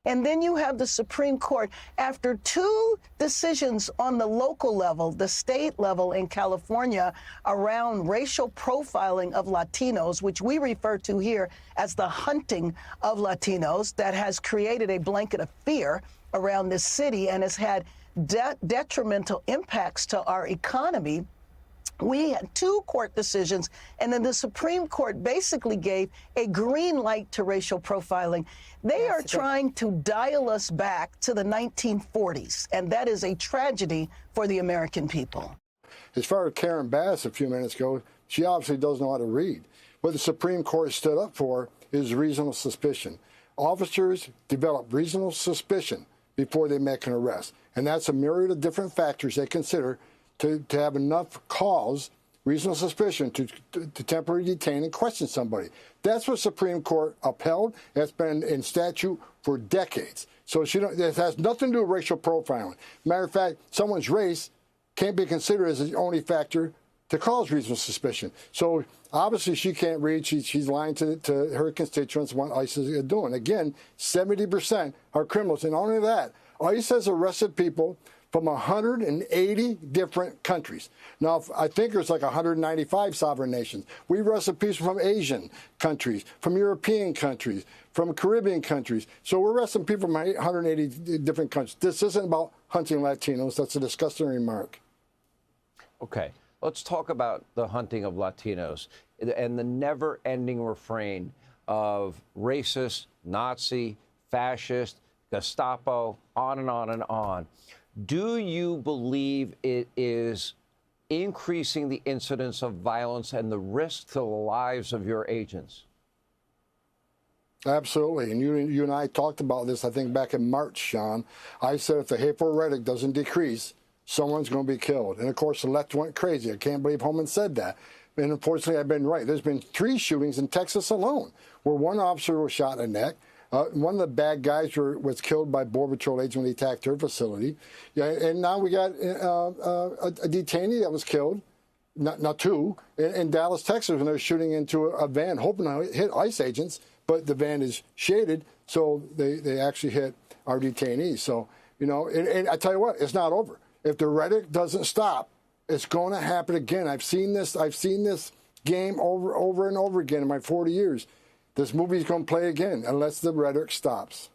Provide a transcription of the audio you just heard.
And then you have the Supreme Court, after two decisions on the local level, the state level in California, around racial profiling of Latinos, which we refer to here as the hunting of Latinos, that has created a blanket of fear around this city and has had detrimental impacts to our economy. We had two court decisions, and then the Supreme Court basically gave a green light to racial profiling. They are trying to dial us back to the 1940s, and that is a tragedy for the American people. As far as Karen Bass a few minutes ago, she obviously doesn't know how to read. What the Supreme Court stood up for is reasonable suspicion. Officers develop reasonable suspicion before they make an arrest, and that's a myriad of different factors they consider to have enough cause, reasonable suspicion, to temporarily detain and question somebody. That's what Supreme Court upheld. That's been in statute for decades. So it has nothing to do with racial profiling. Matter of fact, someone's race can't be considered as the only factor to cause reasonable suspicion. So obviously she can't read. She's lying to her constituents what ICE is doing. Again, 70% are criminals. And not only that, ICE has arrested people from 180 different countries. Now, I think there's like 195 sovereign nations. We arrested people from Asian countries, from European countries, from Caribbean countries. So we're arresting people from 180 different countries. This isn't about hunting Latinos. That's a disgusting remark. Okay, let's talk about the hunting of Latinos and the never-ending refrain of racist, Nazi, fascist, Gestapo, on and on and on. Do you believe it is increasing the incidence of violence and the risk to the lives of your agents? Absolutely. And you and I talked about this, I think, back in March, Sean. I said if the hateful rhetoric doesn't decrease, someone's going to be killed. And, of course, the left went crazy. I can't believe Homan said that. And, unfortunately, I've been right. There's been 3 shootings in Texas alone where one officer was shot in the neck. One of the bad guys was killed by Border Patrol agents when they attacked her facility. Yeah, and now we got a detainee that was killed, not 2, in Dallas, Texas, when they were shooting into a van, hoping to hit ICE agents, but the van is shaded, so they actually hit our detainees. So, you know, and I tell you what, it's not over. If the rhetoric doesn't stop, it's going to happen again. I've seen this game over and over again in my 40 years. This movie's going to play again unless the rhetoric stops.